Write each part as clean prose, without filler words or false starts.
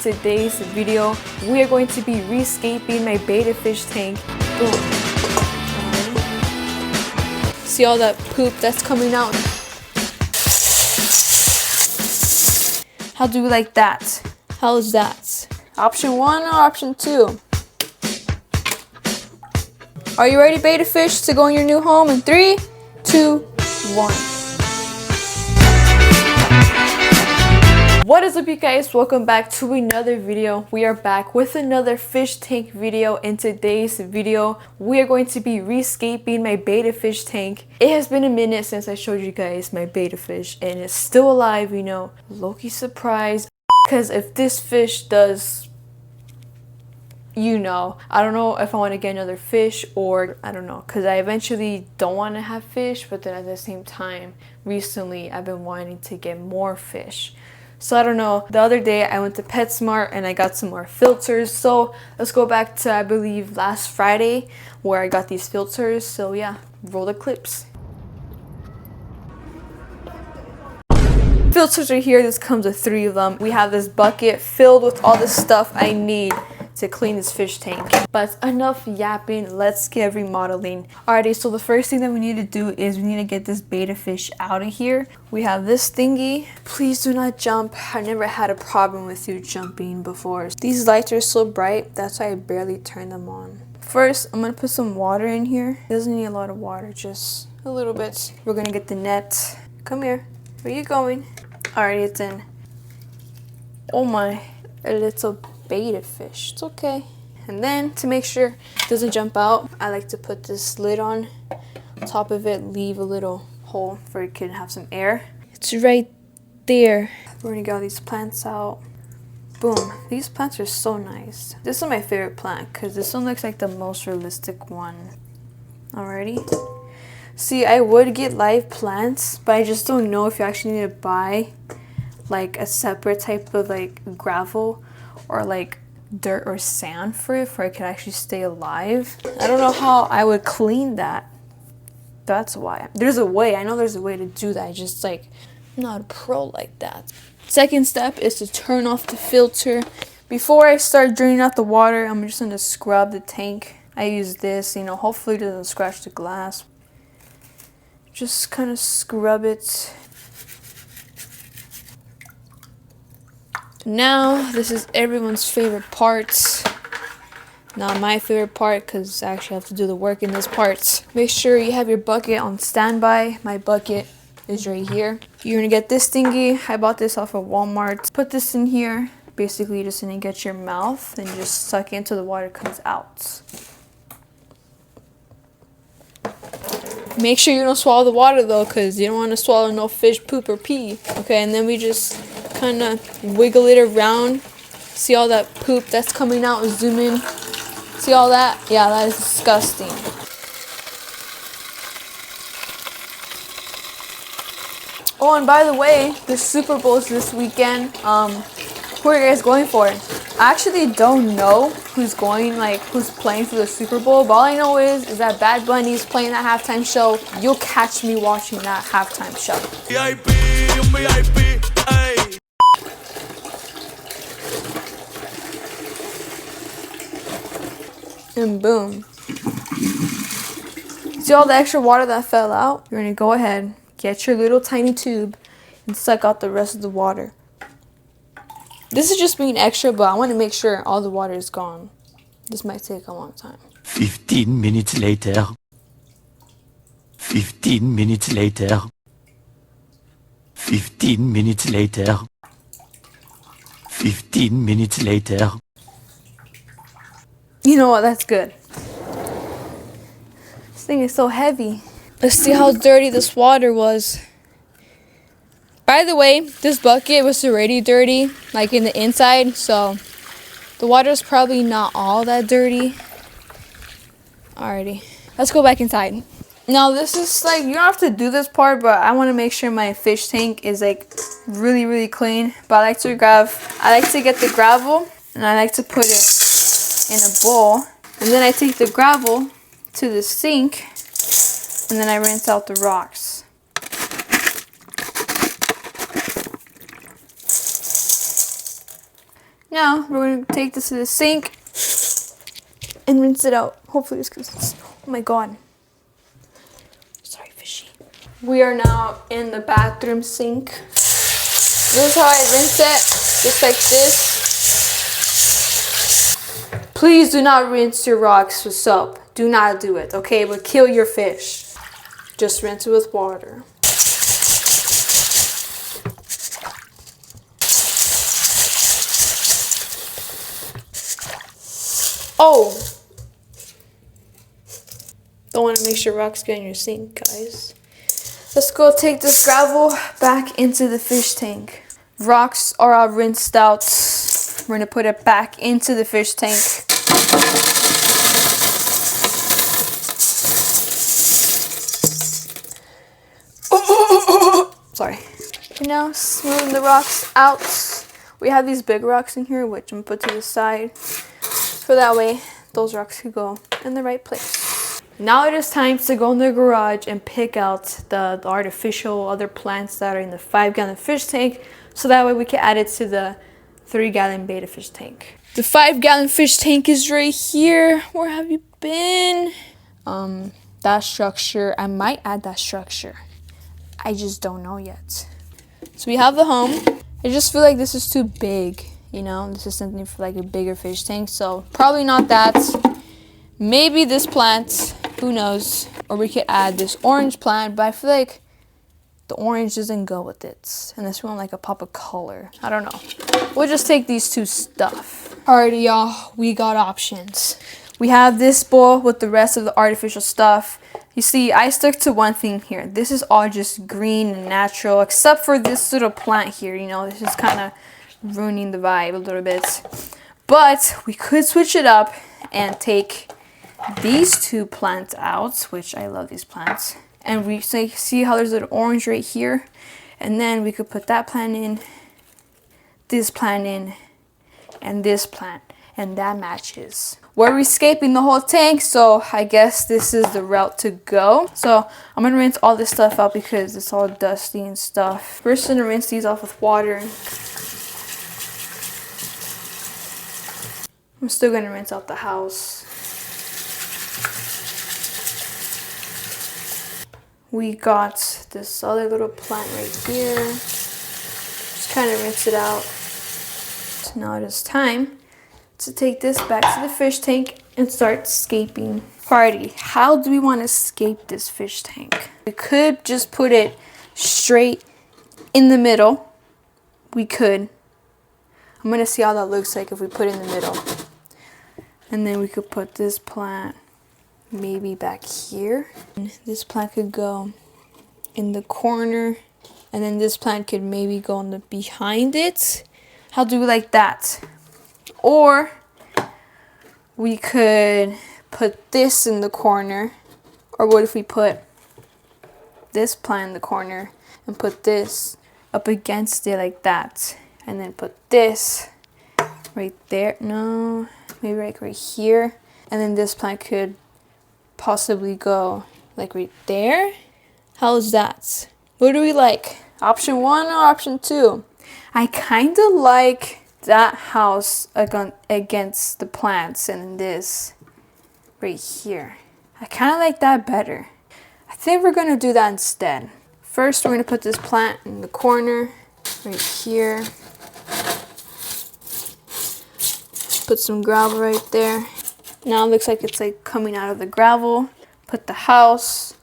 Today's video, we are going to be rescaping my betta fish tank. Boom. See all that poop that's coming out? How do we like that? How is that? Option 1 or option 2? Are you ready, betta fish, to go in your new home in 3, 2, 1. What is up, you guys? Welcome back to another video. We are back with another fish tank video. In today's video, we are going to be rescaping my betta fish tank. It has been a minute since I showed you guys my betta fish and it's still alive, you know. Low-key surprised, because if this fish does, you know, I don't know if I want to get another fish, or I don't know, because I eventually don't want to have fish, but then at the same time, recently I've been wanting to get more fish. So I don't know, the other day I went to PetSmart and I got some more filters. So let's go back to, I believe, last Friday where I got these filters. So yeah, roll the clips. Filters are here. This comes with 3 of them. We have this bucket filled with all the stuff I need to clean this fish tank. But enough yapping, let's get remodeling. Alrighty, so the first thing that we need to do is we need to get this betta fish out of here. We have this thingy. Please do not jump. I never had a problem with you jumping before. These lights are so bright, that's why I barely turn them on. First, I'm gonna put some water in here. It doesn't need a lot of water, just a little bit. We're gonna get the net. Come here. Where are you going? Alright, it's in. Oh my, a little betta fish. It's okay. And then to make sure it doesn't jump out, I like to put this lid on top of it, leave a little hole for it can have some air. It's right there. We're gonna get all these plants out. Boom. These plants are so nice. This is my favorite plant because this one looks like the most realistic one. Alrighty. See, I would get live plants, but I just don't know if you actually need to buy like a separate type of like gravel or like dirt or sand for it could actually stay alive. I don't know how I would clean that. That's why. There's a way. I know there's a way to do that. I just like, I'm not a pro like that. Second step is to turn off the filter. Before I start draining out the water, I'm just going to scrub the tank. I use this, you know, hopefully it doesn't scratch the glass. Just kind of scrub it. Now, this is everyone's favorite part. Not my favorite part because I actually have to do the work in this part. Make sure you have your bucket on standby. My bucket is right here. You're going to get this thingy. I bought this off of Walmart. Put this in here. Basically, you're just going to get your mouth and just suck it until the water comes out. Make sure you don't swallow the water though, because you don't want to swallow no fish poop or pee. Okay, and then we just kind of wiggle it around. See all that poop that's coming out? Zoom in. See all that? Yeah, that is disgusting. Oh, and by the way, the Super Bowl is this weekend. Who are you guys going for? I actually don't know who's playing for the Super Bowl, but all I know is that Bad Bunny's playing that halftime show. You'll catch me watching that halftime show. And boom. See all the extra water that fell out? You're gonna go ahead, get your little tiny tube, and suck out the rest of the water. This is just being extra, but I want to make sure all the water is gone. This might take a long time. 15 minutes later. 15 minutes later. 15 minutes later. 15 minutes later. You know what? That's good. This thing is so heavy. Let's see how dirty this water was. By the way, this bucket was already dirty, like in the inside, so the water is probably not all that dirty. Alrighty, let's go back inside. Now this is like, you don't have to do this part, but I want to make sure my fish tank is like really, really clean. But I like to get the gravel and I like to put it in a bowl. And then I take the gravel to the sink and then I rinse out the rocks. Now we're going to take this to the sink and rinse it out. Hopefully this oh my god. Sorry, fishy. We are now in the bathroom sink. This is how I rinse it, just like this. Please do not rinse your rocks with soap. Do not do it, okay? It will kill your fish. Just rinse it with water. Oh! Don't want to make sure rocks get in your sink, guys. Let's go take this gravel back into the fish tank. Rocks are all rinsed out. We're going to put it back into the fish tank. Sorry. We're now smoothing the rocks out. We have these big rocks in here, which I'm going to put to the side. So that way, those rocks could go in the right place. Now it is time to go in the garage and pick out the artificial other plants that are in the 5-gallon fish tank. So that way we can add it to the 3-gallon betta fish tank. The 5-gallon fish tank is right here. Where have you been? That structure, I might add that structure. I just don't know yet. So we have the home. I just feel like this is too big, you know? This is something for like a bigger fish tank. So probably not that. Maybe this plant, who knows? Or we could add this orange plant, but I feel like the orange doesn't go with it. Unless we want like a pop of color. I don't know. We'll just take these two stuff. Alrighty, y'all, we got options. We have this bowl with the rest of the artificial stuff. You see, I stuck to one thing here. This is all just green and natural, except for this little plant here. You know, this is kind of ruining the vibe a little bit. But we could switch it up and take these two plants out, which I love these plants. And we see how there's an orange right here. And then we could put that plant in, this plant in, and this plant. And that matches. We're rescaping the whole tank, so I guess this is the route to go. So I'm gonna rinse all this stuff out because it's all dusty and stuff. First, I'm gonna rinse these off with water. I'm still gonna rinse out the house. We got this other little plant right here. Just kind of rinse it out. So now it is time to take this back to the fish tank and start scaping. Alrighty, how do we want to scape this fish tank? We could just put it straight in the middle. We could. I'm gonna see how that looks like if we put it in the middle. And then we could put this plant maybe back here. And this plant could go in the corner. And then this plant could maybe go in the behind it. How do we like that? Or we could put this in the corner. Or what if we put this plant in the corner and put this up against it like that? And then put this right there. No, maybe like right here. And then this plant could possibly go like right there. How's that? What do we like? Option 1 or option 2? I kind of like that house against the plants and this right here. I kind of like that better. I think we're going to do that instead. First, we're going to put this plant in the corner right here. Put some gravel right there. Now it looks like it's like coming out of the gravel. Put the house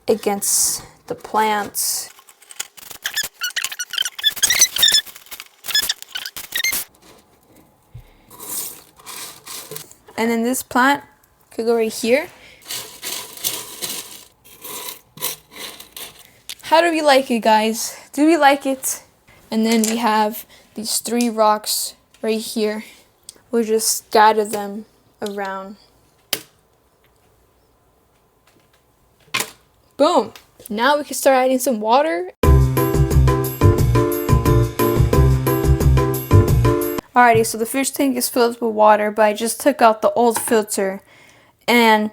against the plants. And then this plant could go right here. How do we like it, guys? Do we like it? And then we have these 3 rocks right here. We'll just scatter them around. Boom! Now we can start adding some water. Alrighty, so the fish tank is filled with water, but I just took out the old filter. And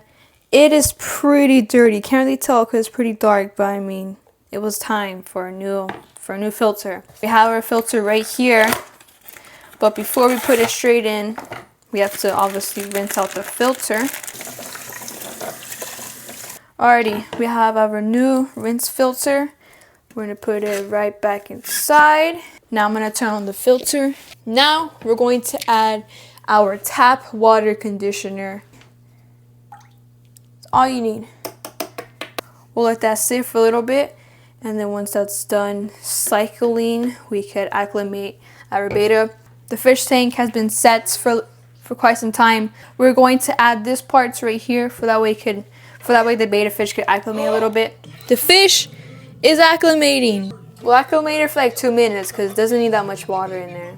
it is pretty dirty. Can't really tell because it's pretty dark, but I mean, it was time for a new filter. We have our filter right here. But before we put it straight in, we have to obviously rinse out the filter. Alrighty, we have our new rinse filter. We're gonna put it right back inside. Now I'm gonna turn on the filter. Now we're going to add our tap water conditioner. That's all you need. We'll let that sit for a little bit, and then once that's done cycling, we could acclimate our BETTA. The fish tank has been set for quite some time. We're going to add this parts right here for that way the BETTA fish could acclimate a little bit. The fish is acclimating. We'll acclimate it for like 2 minutes because it doesn't need that much water in there.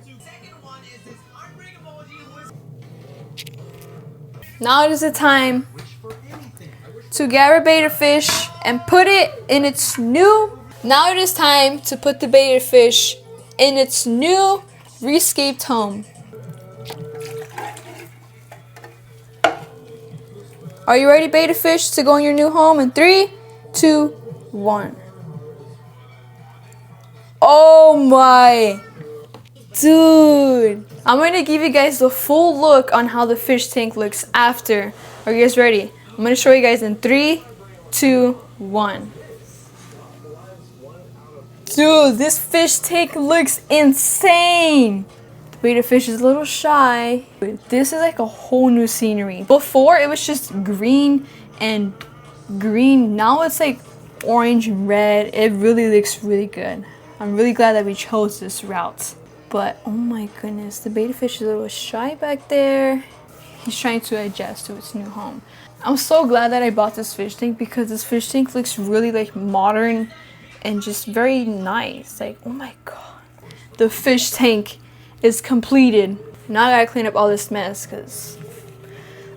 Now it is the time to get our BETTA fish and put it in its new. Now it is time to put the BETTA fish in its new rescaped home. Are you ready, BETTA fish, to go in your new home in 3, 2, 1. Oh my, dude. I'm going to give you guys the full look on how the fish tank looks after. Are you guys ready? I'm going to show you guys in 3, 2, 1. Dude, this fish tank looks insane. The BETTA fish is a little shy. This is like a whole new scenery. Before it was just green and green. Now it's like orange and red. It really looks really good. I'm really glad that we chose this route. But oh my goodness, the BETTA fish is a little shy back there. He's trying to adjust to its new home. I'm so glad that I bought this fish tank because this fish tank looks really like modern and just very nice. Like, oh my god. The fish tank is completed. Now I gotta clean up all this mess because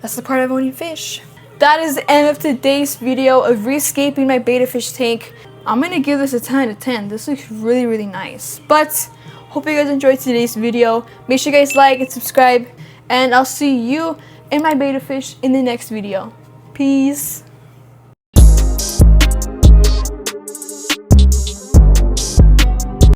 that's the part of owning fish. That is the end of today's video of rescaping my BETTA fish tank. I'm gonna give this a 10 out of 10. This looks really, really nice. But hope you guys enjoyed today's video. Make sure you guys like and subscribe. And I'll see you and my BETTA fish in the next video. Peace.